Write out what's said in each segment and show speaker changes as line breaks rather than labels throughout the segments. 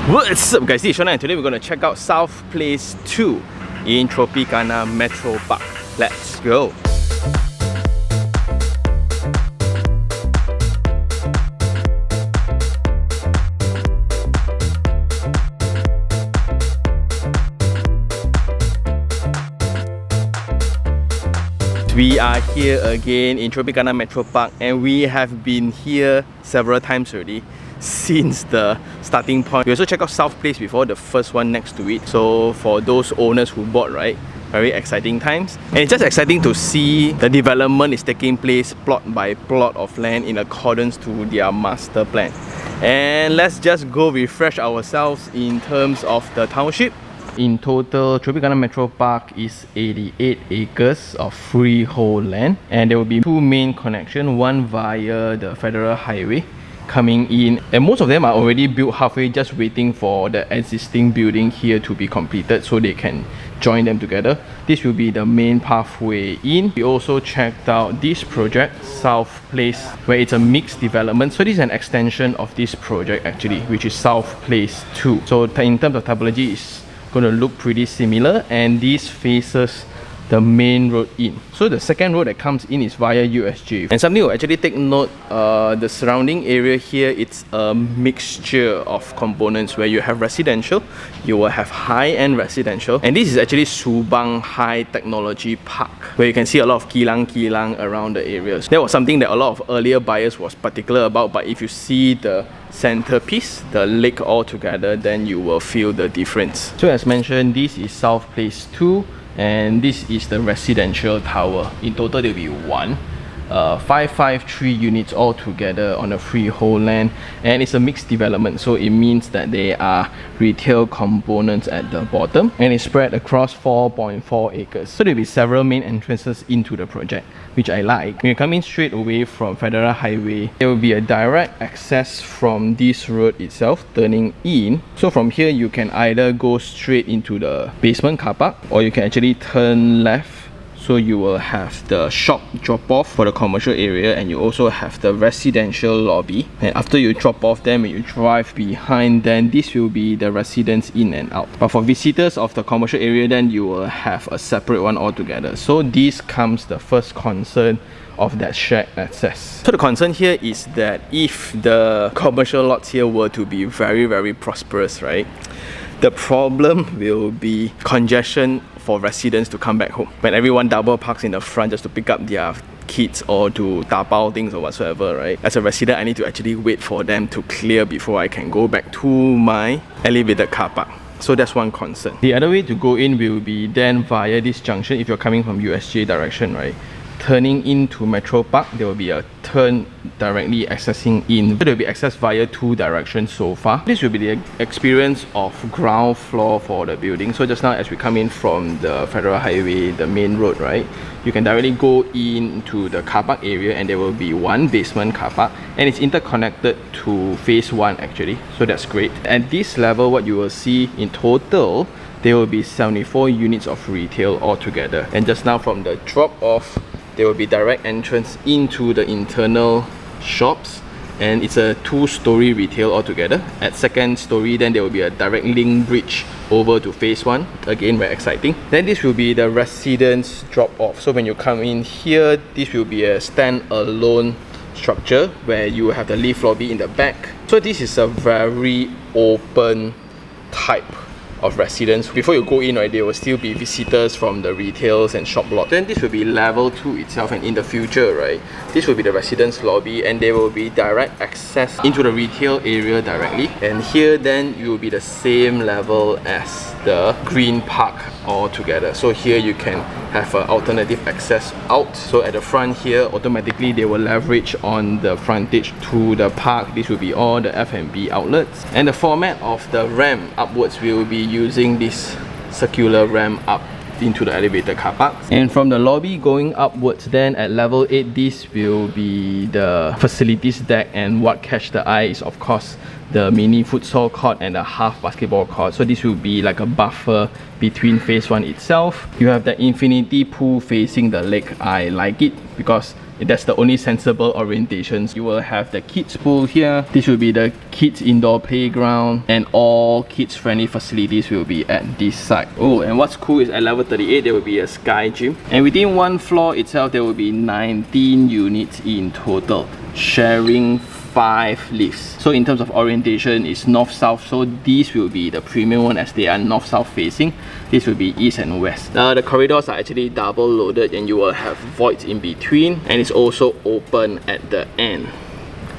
What's up guys, this is Shona and today we're going to check out Southplace 2 in Tropicana Metropark. Let's go! We are here again in Tropicana Metropark and we have been here several times already since the starting point. We also checked out Southplace before, the first one next to it. So for those owners who bought, right, very exciting times. And it's just exciting to see the development is taking place plot by plot of land in accordance to their master plan. And let's just go refresh ourselves in terms of the township. In total, Tropicana Metropark is 88 acres of freehold land, and there will be two main connections, one via the federal highway coming in, and most of them are already built halfway, just waiting for the existing building here to be completed so they can join them together. This will be the main pathway in. We also checked out this project, Southplace, where it's a mixed development. So this is an extension of this project actually, which is Southplace 2. So in terms of typology, it's going to look pretty similar, and this faces the main road in. So the second road that comes in is via USJ. And something you'll actually take note, the surrounding area here, it's a mixture of components where you have residential, you will have high-end residential, and this is actually Subang High Technology Park, where you can see a lot of kilang around the areas. That was something that a lot of earlier buyers was particular about, but if you see the centerpiece, the lake all together, then you will feel the difference. So as mentioned, this is Southplace 2, and this is the residential tower. In total there will be 553 units all together on a freehold land, and it's a mixed development, so it means that there are retail components at the bottom, and it's spread across 4.4 acres. So there will be several main entrances into the project, which I like. When you come in straight away from Federal Highway, there will be a direct access from this road itself turning in. So from here you can either go straight into the basement car park, or you can actually turn left. So you will have the shop drop off for the commercial area, and you also have the residential lobby. And after you drop off them and you drive behind, then this will be the residence in and out. But for visitors of the commercial area, then you will have a separate one altogether. So this comes the first concern of that shared access. So the concern here is that if the commercial lots here were to be very prosperous, right, the problem will be congestion for residents to come back home. When everyone double parks in the front just to pick up their kids or to tapao things or whatsoever, right? As a resident, I need to actually wait for them to clear before I can go back to my elevated car park. So that's one concern. The other way to go in will be then via this junction. If you're coming from USJ direction, right, turning into Metropark, there will be a turn directly accessing in. So there will be access via two directions so far. This will be the experience of ground floor for the building. So just now as we come in from the Federal Highway, the main road, right, you can directly go into the car park area, and there will be one basement car park, and it's interconnected to phase 1 actually. So that's great. At this level, what you will see in total, there will be 74 units of retail altogether. And just now from the drop off, there will be direct entrance into the internal shops, and it's a 2-story retail altogether. At second story, then there will be a direct link bridge over to phase 1. Again, very exciting. Then this will be the residence drop off. So when you come in here, this will be a stand-alone structure where you have the lift lobby in the back. So this is a very open type of residents. Before you go in, right, there will still be visitors from the retails and shop lot. Then this will be level 2 itself, and in the future, right, this will be the residence lobby, and there will be direct access into the retail area directly. And here then you will be the same level as the green park all together. So here you can have an alternative access out. So at the front here, automatically they will leverage on the frontage to the park. This will be all the F&B outlets, and the format of the ramp upwards will be using this circular ramp up into the elevated car park. And from the lobby going upwards, then at level 8, this will be the facilities deck, and what catch the eye is of course the mini futsal court and the half basketball court. So this will be like a buffer between phase 1 itself. You have the infinity pool facing the lake. I like it because That's the only sensible orientations. You will have the kids pool here. This will be the kids indoor playground, and all kids friendly facilities will be at this side. Oh, and what's cool is at level 38 there will be a sky gym, and within one floor itself there will be 19 units in total, sharing 5 lifts. So in terms of orientation, it's north-south, so these will be the premium one as they are north-south facing. This will be east and west. The corridors are actually double loaded, and you will have voids in between, and it's also open at the end.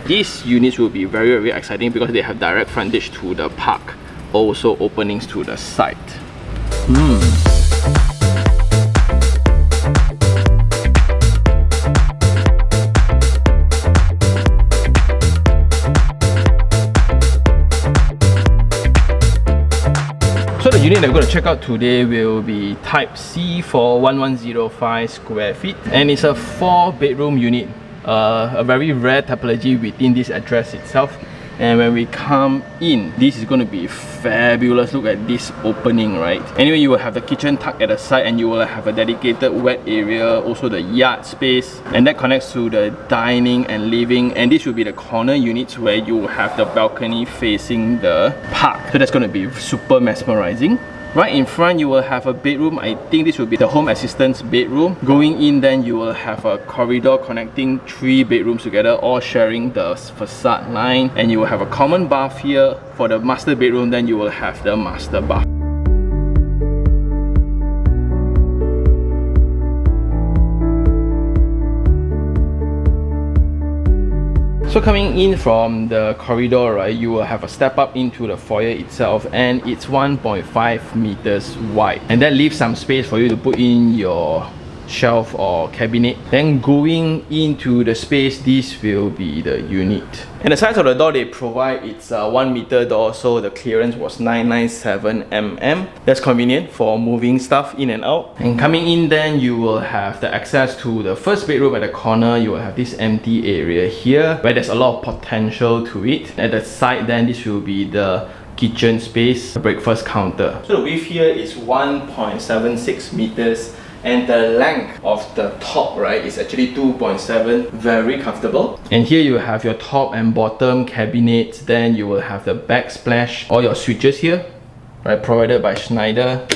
These units will be very exciting because they have direct frontage to the park, also openings to the side. So the unit that we're going to check out today will be Type C for 1105 square feet, and it's a 4-bedroom unit, a very rare typology within this address itself. And when we come in, this is going to be fabulous. Look at this opening, right? Anyway, you will have the kitchen tucked at the side, and you will have a dedicated wet area, also the yard space, and that connects to the dining and living. And this will be the corner units where you will have the balcony facing the park. So that's going to be super mesmerizing. Right in front, you will have a bedroom. I think this will be the home assistant's bedroom. Going in, then you will have a corridor connecting 3 bedrooms together, all sharing the facade line. And you will have a common bath here. For the master bedroom, then you will have the master bath. So coming in from the corridor, right, you will have a step up into the foyer itself, and it's 1.5 meters wide, and that leaves some space for you to put in your shelf or cabinet. Then going into the space, this will be the unit. And the size of the door they provide, it's a 1 meter door, so the clearance was 997 mm. That's convenient for moving stuff in and out. And coming in, then you will have the access to the first bedroom. At the corner, you will have this empty area here where there's a lot of potential to it. At the side, then this will be the kitchen space, breakfast counter. So the width here is 1.76 meters. And the length of the top, right, is actually 2.7, very comfortable. And here you have your top and bottom cabinets. Then you will have the backsplash, all your switches here, right, provided by Schneider.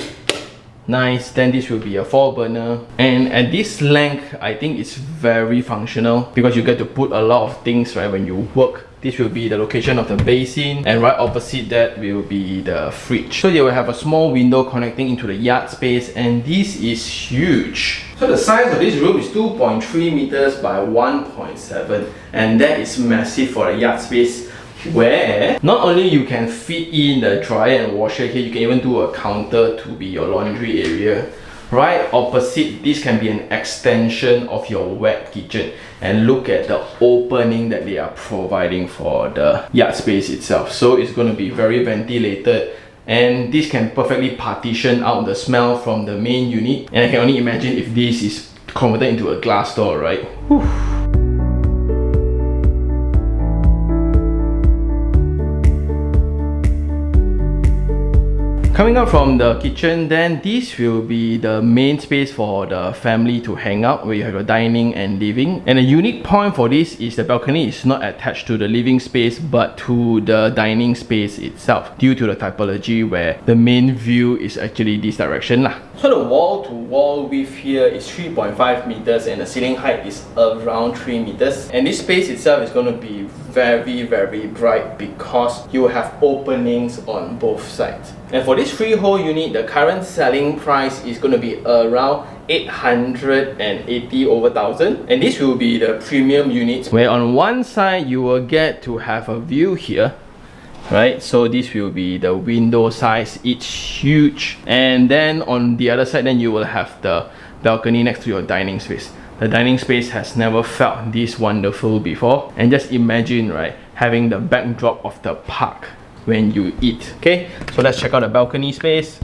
Nice. Then this will be a 4-burner, and at this length, I think it's very functional because you get to put a lot of things, right, when you work. This will be the location of the basin, and right opposite that will be the fridge. So you will have a small window connecting into the yard space, and this is huge. So the size of this room is 2.3 meters by 1.7, and that is massive for a yard space, where not only you can fit in the dryer and washer here, you can even do a counter to be your laundry area. Right opposite, this can be an extension of your wet kitchen. And look at the opening that they are providing for the yard space itself. So it's going to be very ventilated, and this can perfectly partition out the smell from the main unit. And I can only imagine if this is converted into a glass door, right? Whew. Coming up from the kitchen, then this will be the main space for the family to hang out, where you have your dining and living. And a unique point for this is the balcony is not attached to the living space but to the dining space itself, due to the typology where the main view is actually this direction lah. So the wall to wall width here is 3.5 meters, and the ceiling height is around 3 meters. And this space itself is going to be very bright because you will have openings on both sides. And for this freehold unit, the current selling price is going to be around 880 over 1,000. And this will be the premium units, where on one side you will get to have a view here, right? So this will be the window size, it's huge. And then on the other side, then you will have the balcony next to your dining space. The dining space has never felt this wonderful before. And just imagine, right, having the backdrop of the park when you eat. Okay, so let's check out the balcony space.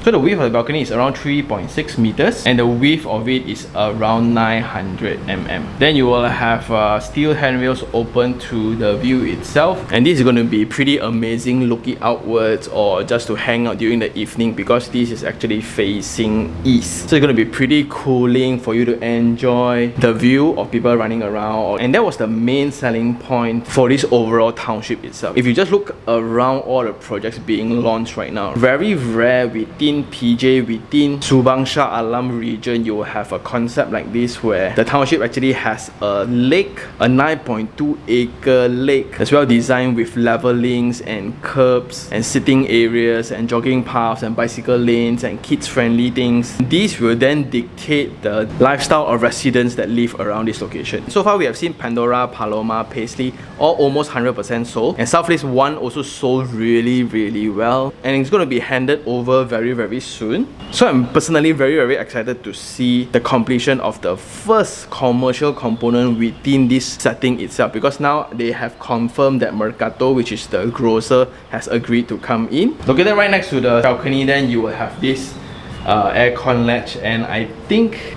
So the width of the balcony is around 3.6 meters and the width of it is around 900 mm. Then you will have steel handrails open to the view itself, and this is going to be pretty amazing looking outwards or just to hang out during the evening because this is actually facing east. So it's going to be pretty cooling for you to enjoy the view of people running around, and that was the main selling point for this overall township itself. If you just look around all the projects being launched right now, very rare within PJ, within Subang Shah Alam region, you will have a concept like this where the township actually has a lake, a 9.2 acre lake, as well designed with levelings and curbs and sitting areas and jogging paths and bicycle lanes and kids friendly things. These will then dictate the lifestyle of residents that live around this location. So far we have seen Pandora, Paloma, Paisley, all almost 100% sold, and Southplace 1 also sold really well, and it's going to be handed over very soon. So I'm personally very excited to see the completion of the first commercial component within this setting itself, because now they have confirmed that Mercato, which is the grocer, has agreed to come in. Located right next to the balcony, then you will have this aircon latch, and I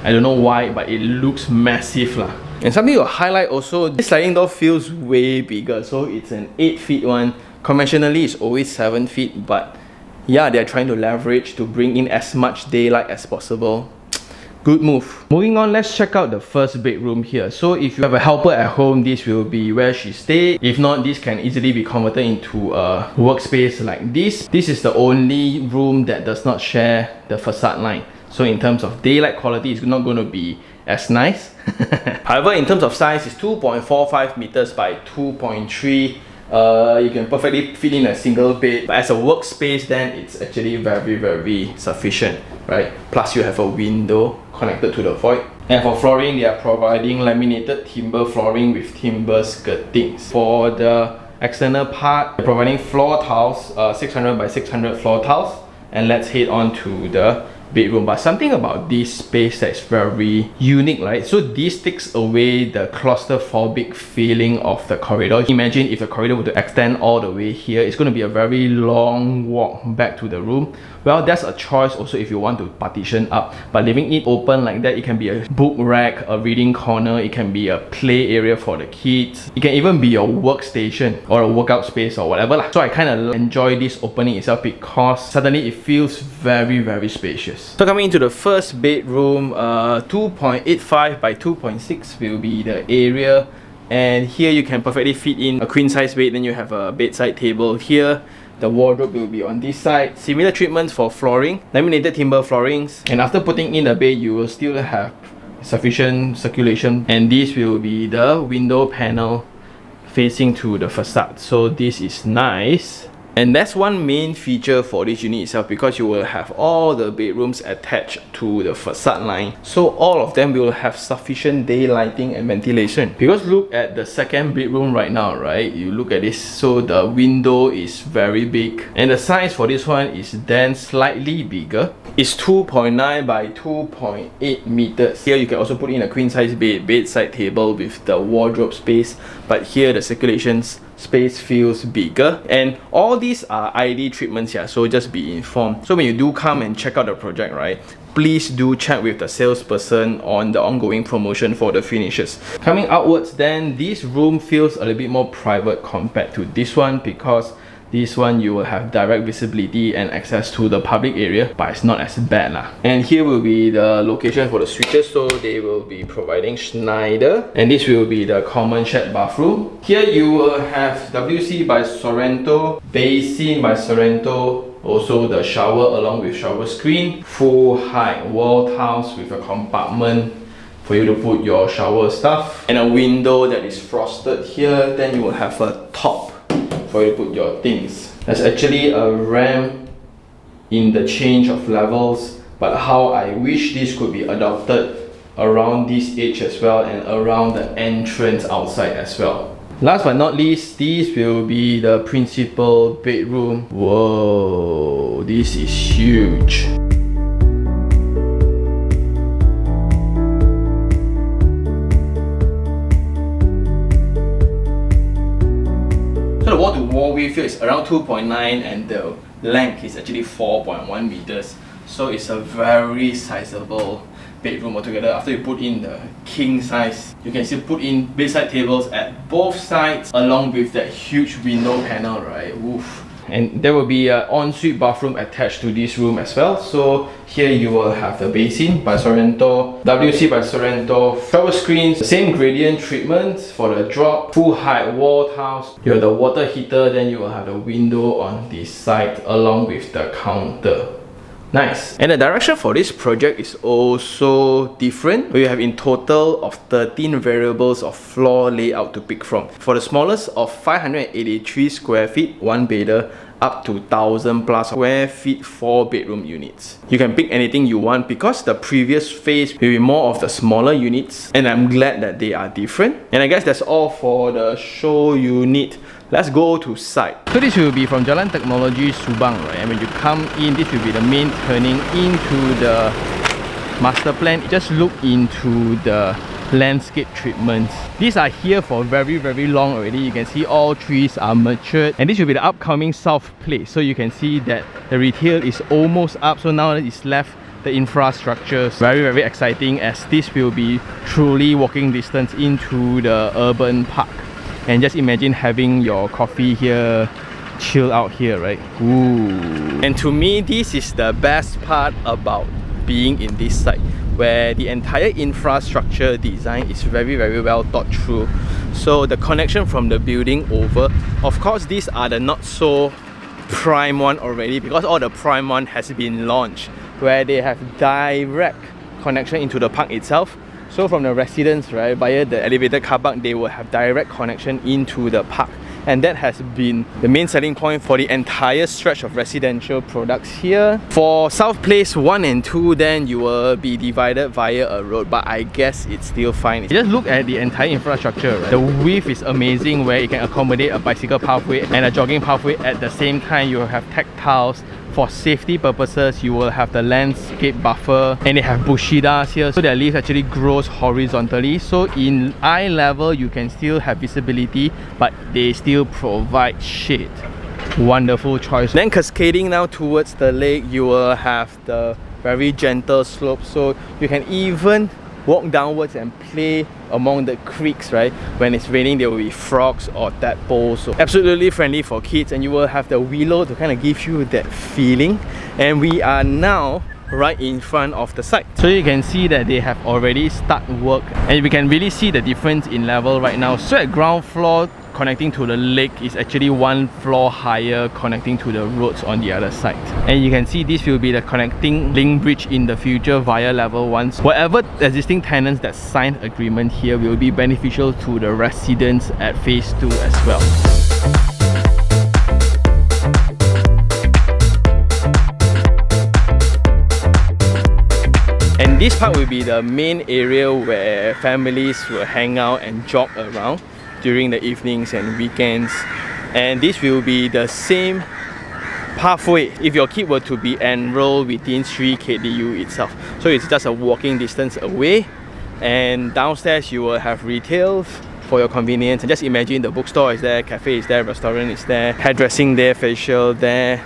don't know why, but it looks massive lah. And something to highlight also, this sliding door feels way bigger. So it's an 8 feet one. Conventionally it's always 7 feet, but yeah, they're trying to leverage to bring in as much daylight as possible. Good move. Moving on, let's check out the first bedroom here. So if you have a helper at home, this will be where she stays. If not, this can easily be converted into a workspace like this. This is the only room that does not share the facade line. So in terms of daylight quality, it's not going to be as nice. However, in terms of size, it's 2.45 meters by 2.3. You can perfectly fit in a single bed, but as a workspace, then it's actually very sufficient, right? Plus you have a window connected to the void. And for flooring, they are providing laminated timber flooring with timber skirtings. For the external part, they're providing floor tiles, 600 by 600 floor tiles. And let's head on to the bedroom. But something about this space that's very unique, right? So this takes away the claustrophobic feeling of the corridor. Imagine if the corridor were to extend all the way here, it's going to be a very long walk back to the room. Well, that's a choice also if you want to partition up, but leaving it open like that, it can be a book rack, a reading corner, it can be a play area for the kids, it can even be your workstation or a workout space or whatever lah. So I kind of enjoy this opening itself because suddenly it feels very spacious. So coming into the first bedroom, 2.85 by 2.6 will be the area, and here you can perfectly fit in a queen size bed. Then you have a bedside table here. The wardrobe will be on this side. Similar treatments for flooring, laminated timber floorings, and after putting in the bed, you will still have sufficient circulation, and this will be the window panel facing to the facade. So this is nice. And that's one main feature for this unit itself, because you will have all the bedrooms attached to the facade line. So all of them will have sufficient daylighting and ventilation. Because look at the second bedroom right now, right? You look at this, so the window is very big. And the size for this one is then slightly bigger. It's 2.9 by 2.8 meters. Here you can also put in a queen size bed, bedside table with the wardrobe space. But here the circulation space feels bigger, and all these are ID treatments here, so just be informed. So when you do come and check out the project, right, please do check with the salesperson on the ongoing promotion for the finishes. Coming outwards, then this room feels a little bit more private compared to this one, because this one you will have direct visibility and access to the public area, but it's not as bad lah. And here will be the location for the switches, so they will be providing Schneider, and this will be the common shared bathroom. Here you will have WC by Sorrento, basin by Sorrento, also the shower along with shower screen, full height wall tiles with a compartment for you to put your shower stuff, and a window that is frosted here. Then you will have a top for you to put your things. There's actually a ramp in the change of levels, but how I wish this could be adopted around this edge as well, and around the entrance outside as well. Last but not least, this will be the principal bedroom. Whoa, this is huge. So the wall-to-wall width is around 2.9, and the length is actually 4.1 meters. So it's a very sizable bedroom altogether. After you put in the king size, you can still put in bedside tables at both sides along with that huge window panel, right? Oof. And there will be an ensuite bathroom attached to this room as well. So here you will have the basin by Sorrento, WC by Sorrento, shower screens, same gradient treatment for the drop, full height wall tiles. You have the water heater, then you will have the window on this side along with the counter. Nice. And the direction for this project is also different. We have in total of 13 variables of floor layout to pick from. For the smallest of 583 square feet, one bedder, up to 1000 plus square feet, 4 bedroom units. You can pick anything you want because the previous phase will be more of the smaller units, and I'm glad that they are different. And I guess that's all for the show unit. Let's go to site. So this will be from Jalan Technology Subang, right? And when you come in, this will be the main turning into the master plan. Just look into the landscape treatments. These are here for very long already. You can see all trees are matured, and this will be the upcoming Southplace. So you can see that the retail is almost up, so now it's left the infrastructure. Very exciting, as this will be truly walking distance into the urban park. And just imagine having your coffee here, chill out here, right? Ooh. And to me, this is the best part about being in this site, where the entire infrastructure design is very well thought through. So the connection from the building over, of course these are the not so prime one already, because all the prime one has been launched, where they have direct connection into the park itself. So from the residents, right, via the elevated car park, they will have direct connection into the park. And that has been the main selling point for the entire stretch of residential products here. For Southplace 1 and 2, then you will be divided via a road, but I guess it's still fine. Just look at the entire infrastructure, right? The width is amazing, where it can accommodate a bicycle pathway and a jogging pathway at the same time. You will have tactiles. For safety purposes, you will have the landscape buffer, and they have bushidas here, so their leaves actually grows horizontally. So in eye level, you can still have visibility, but they still provide shade. Wonderful choice. Then cascading now towards the lake, you will have the very gentle slope, so you can even walk downwards and play among the creeks, right? When it's raining, there will be frogs or tadpoles. So absolutely friendly for kids, and you will have the willow to kind of give you that feeling. And we are now right in front of the site. So you can see that they have already started work, and we can really see the difference in level right now. So at ground floor, connecting to the lake is actually one floor higher, connecting to the roads on the other side. And you can see this will be the connecting link bridge in the future via level 1. Whatever existing tenants that signed agreement here will be beneficial to the residents at phase 2 as well. And this part will be the main area where families will hang out and jog around during the evenings and weekends. And this will be the same pathway if your kid were to be enrolled within Sri KDU itself. So it's just a walking distance away, and downstairs you will have retail for your convenience. And just imagine the bookstore is there, cafe is there, restaurant is there, hairdressing there, facial there.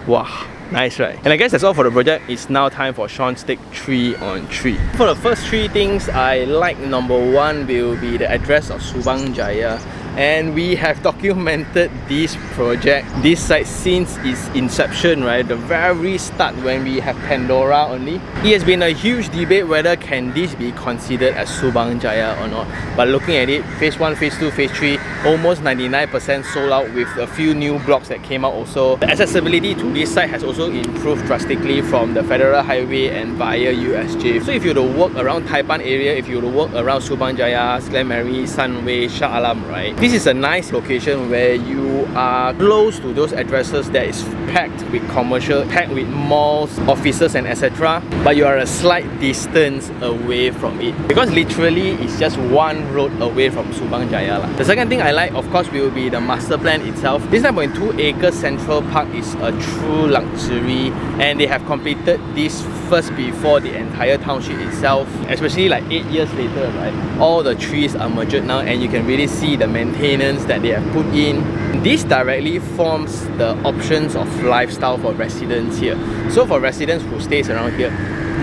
Wow, nice, right? And I guess that's all for the project. It's now time for Sean's take 3 on 3. For the first 3 things I like, number 1 will be the address of Subang Jaya. And we have documented this project, this site, since its inception, right? The very start, when we have Pandora only. It has been a huge debate whether can this be considered as Subang Jaya or not. But looking at it, phase 1, phase 2, phase 3, almost 99% sold out, with a few new blocks that came out also. The accessibility to this site has also improved drastically from the Federal Highway and via USJ. So if you were to walk around Taipan area, if you were to walk around Subang Jaya, Glen Mary, Sunway, Shah Alam, right? This is a nice location where you are close to those addresses that is packed with commercial, packed with malls, offices and etc. But you are a slight distance away from it, because literally it's just one road away from Subang Jaya. The second thing I like, of course, will be the master plan itself. This 9.2 acre Central Park is a true luxury, and they have completed this first before the entire township itself, especially like 8 years later, right? All the trees are matured now, and you can really see the maintenance that they have put in. This directly forms the options of lifestyle for residents here. So for residents who stays around here,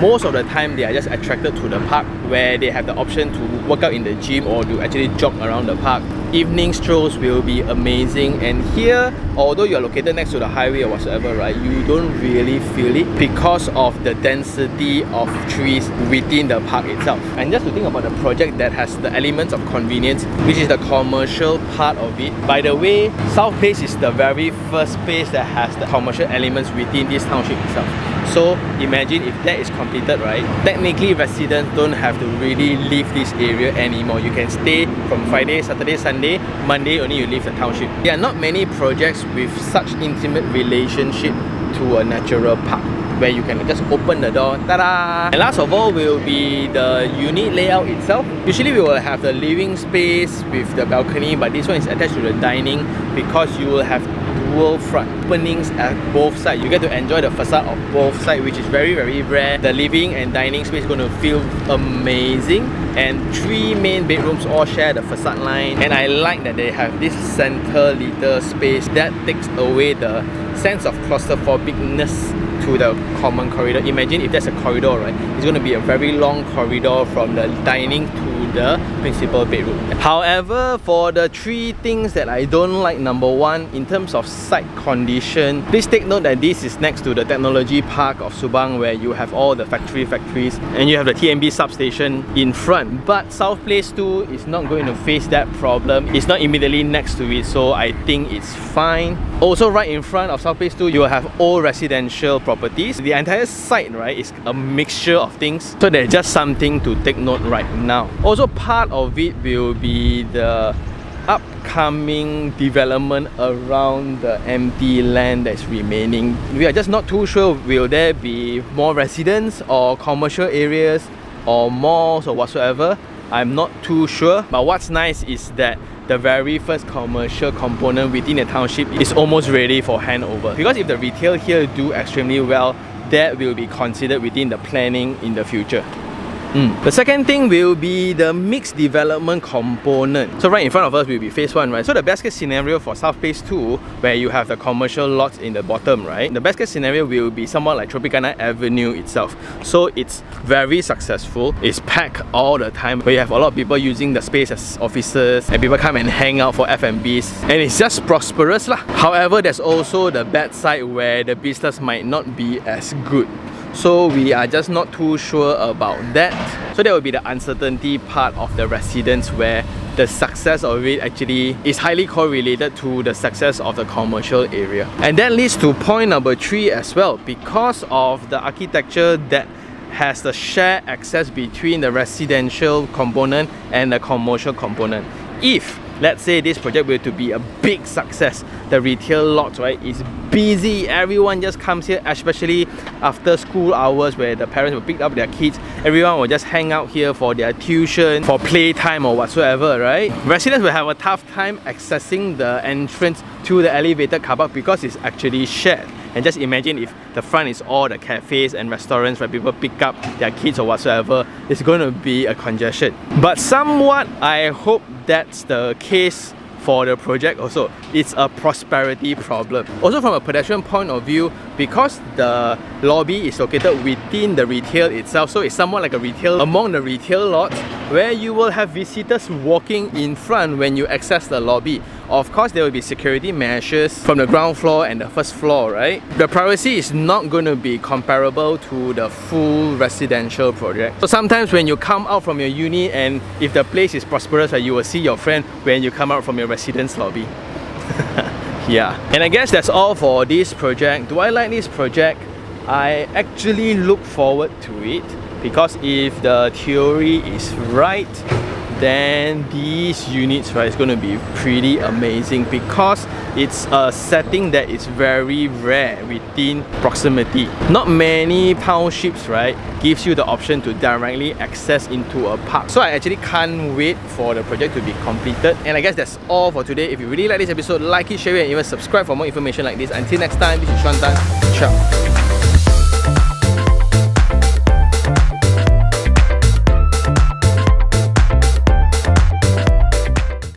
most of the time they are just attracted to the park, where they have the option to work out in the gym or to actually jog around the park. Evening strolls will be amazing, and here, although you are located next to the highway or whatsoever, right, you don't really feel it because of the density of trees within the park itself. And just to think about the project that has the elements of convenience, which is the commercial part of it. By the way, Southplace is the very first place that has the commercial elements within this township itself. So imagine if that is completed, right, technically residents don't have to really leave this area anymore. You can stay from Friday, Saturday, Sunday, Monday only you leave the township. There are not many projects with such intimate relationship to a natural park, where you can just open the door, ta-da! And last of all will be the unit layout itself. Usually we will have the living space with the balcony, but this one is attached to the dining because you will have dual front openings at both sides. You get to enjoy the facade of both sides, which is very, very rare. The living and dining space is going to feel amazing, and 3 main bedrooms all share the facade line. And I like that they have this center little space that takes away the sense of claustrophobicness to the common corridor. Imagine if there's a corridor, right? It's going to be a very long corridor from the dining to the principal bedroom. However, for the 3 things that I don't like, number 1, in terms of site condition, please take note that this is next to the technology park of Subang, where you have all the factories and you have the TMB substation in front. But Southplace 2 is not going to face that problem. It's not immediately next to it, so I think it's fine. Also, right in front of Southplace 2, you will have all residential properties. The entire site, right, is a mixture of things, so there's just something to take note right now. Also, part of it will be the upcoming development around the empty land that's remaining. We are just not too sure, will there be more residents or commercial areas or malls or whatsoever. I'm not too sure, but what's nice is that the very first commercial component within the township is almost ready for handover. Because if the retail here do extremely well, that will be considered within the planning in the future. The second thing will be the mixed development component. So right in front of us will be phase 1, right? So the best case scenario for Southplace 2, where you have the commercial lots in the bottom, right? The best case scenario will be somewhat like Tropicana Avenue itself. So it's very successful. It's packed all the time, where you have a lot of people using the space as offices, and people come and hang out for F&Bs, and it's just prosperous lah. However, there's also the bad side where the business might not be as good. So we are just not too sure about that. So that will be the uncertainty part of the residents, where the success of it actually is highly correlated to the success of the commercial area. And that leads to point number 3 as well. Because of the architecture that has the shared access between the residential component and the commercial component, if let's say this project were to be a big success, the retail lot, right, is busy. Everyone just comes here, especially after school hours, where the parents will pick up their kids. Everyone will just hang out here for their tuition, for playtime or whatsoever, right? Residents will have a tough time accessing the entrance to the elevated car park because it's actually shared. And just imagine if the front is all the cafes and restaurants where people pick up their kids or whatsoever, it's going to be a congestion. But somewhat, I hope that's the case for the project also. It's a prosperity problem. Also from a pedestrian point of view, because the lobby is located within the retail itself, so it's somewhat like a retail among the retail lots, where you will have visitors walking in front when you access the lobby. Of course, there will be security measures from the ground floor and the first floor, right? The privacy is not going to be comparable to the full residential project. So sometimes when you come out from your uni, and if the place is prosperous, right, you will see your friend when you come out from your residence lobby. Yeah. And I guess that's all for this project. Do I like this project? I actually look forward to it, because if the theory is right, then these units, right, is going to be pretty amazing, because it's a setting that is very rare within proximity. Not many townships, right, gives you the option to directly access into a park. So I actually can't wait for the project to be completed. And I guess that's all for today. If you really like this episode, like it, share it, and even subscribe for more information like this. Until next time, this is Shantan. Ciao.